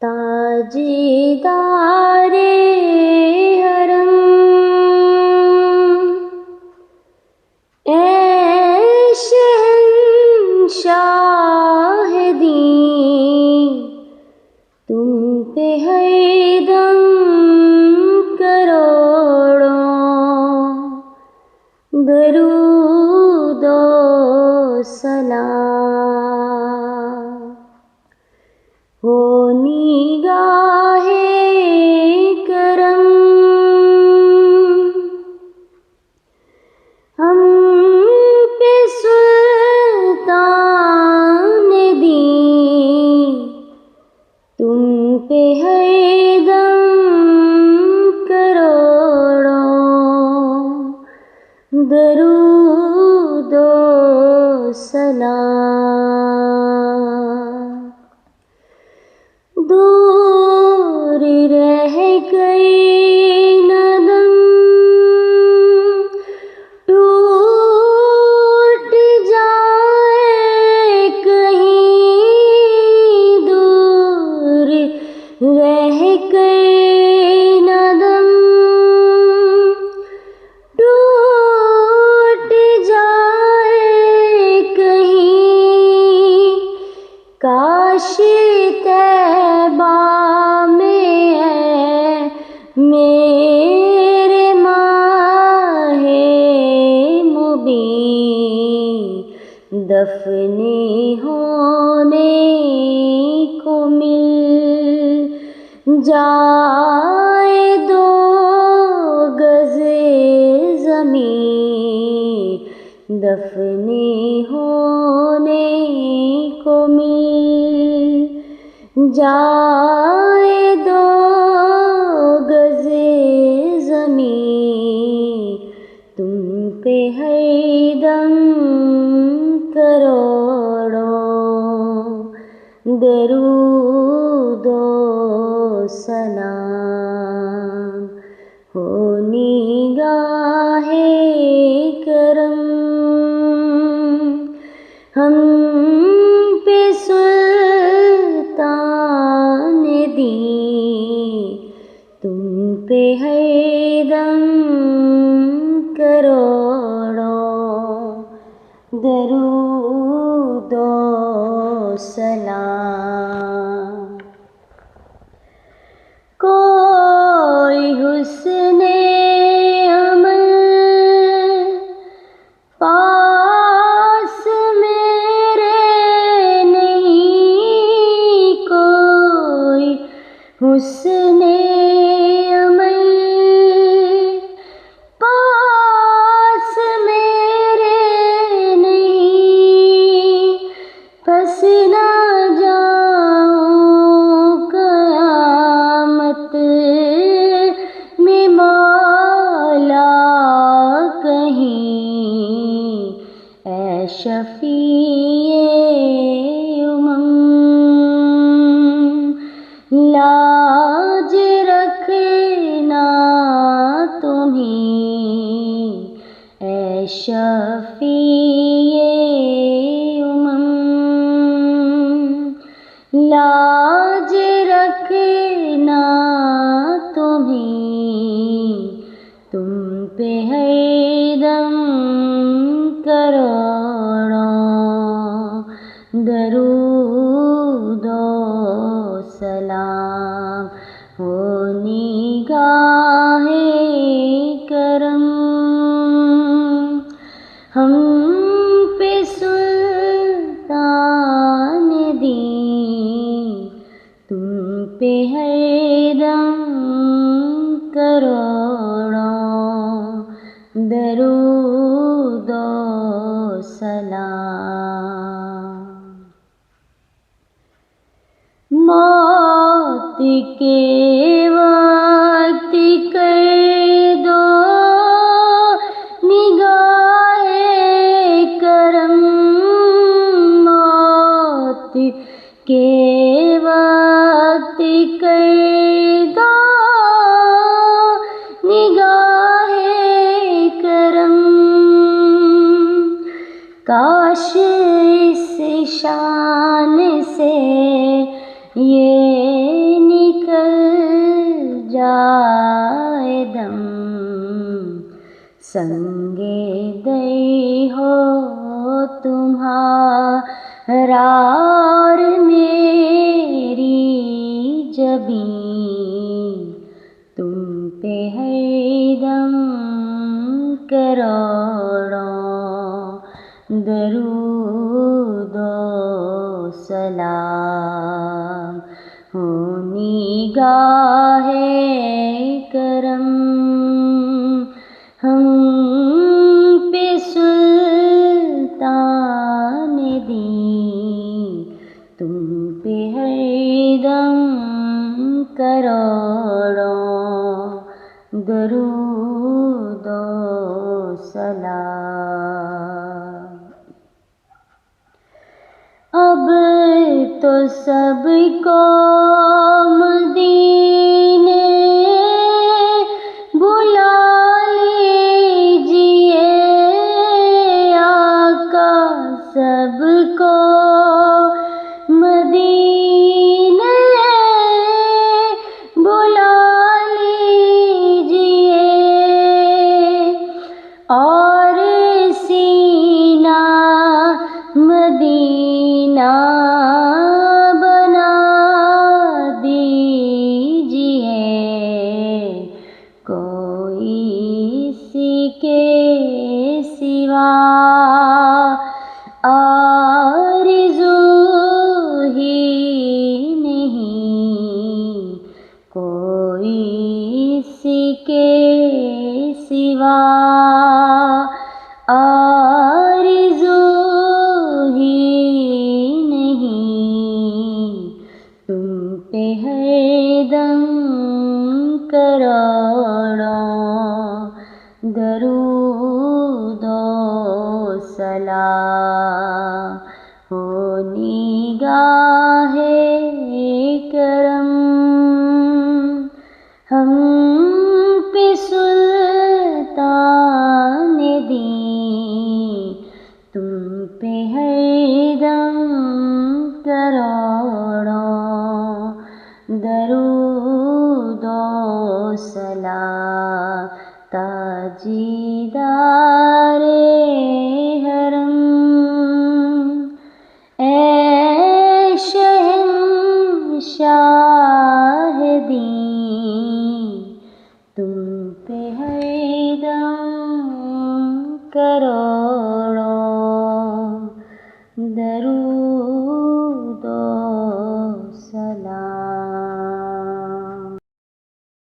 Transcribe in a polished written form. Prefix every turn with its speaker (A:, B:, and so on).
A: ताजदारे हरम ए शहंशाह दीन, तुम पे है दम करोड़ों दरूद ओ सलाम। हो निगाहे करम हम पे सुल्तान दीन, तुम पे है दम करोड़ों दरूद ओ सलाम। दूर रह गई नदम टूट जाए कहीं, दूर रह गई नदम टूट जाए कहीं, काश तैबा में है मेरे माहे मुबीन, दफने होने को मिल जाए दो गज़े ज़मीन, दफने होने को मिल जाए दो गज़े ज़मीन, तुम पे है दम करोड़ों दरूद ओ सलाम। हो निगाहे करम हम पे सुल्तान दीन, तुम पे है दम करोड़ों दरूद ओ सलाम। कोई हुस्ने अमल पास मेरे नहीं, कोई हुस्ने अमल पास मेरे नहीं, फंस ना जाऊं क़यामत में मौला कहीं, ऐ शफ़ीए उमम लाज रखना तुम्हीं, ऐ शफ़ीए उमम लाज रखना तुम्हीं, तुम पे है दम करोड़ों दरूद ओ सलाम। हो निगाहे करम हम पे सुल्तान दीन, तुम पे है दम करोड़ों दरूद ओ सलाम। मौत के वक्त कर दो निगाहे करम, मौत के वक्त कर दो निगाहे करम, काश इस शान से ये سنگے دئی ہو تمہارا اور میری جبیں، تم پہ ہر دم کروڑوں درود و سلام، ہو نگاہ کرم ہم پہ سلطان دین، تم پہ ہر دم کروڑوں درود و سلام۔ اب تو سب کو مدینے بلا لیجیے، آقا سب کو مدینے بلا لیجیے، اور سینہ مدینہ بنا دیجیے، کوئی اسی کے سوا آرزو ہی نہیں، کوئی اسی کے سوا آرزو ہی نہیں، تم پہ ہر دم کروڑوں درود و سلام، ہو نگاہ کرم ہم پہ سلطان دین، تم پہ ہر دم کروڑوں درود و سلام، تاجدار حرم اے شہنشاہ دین،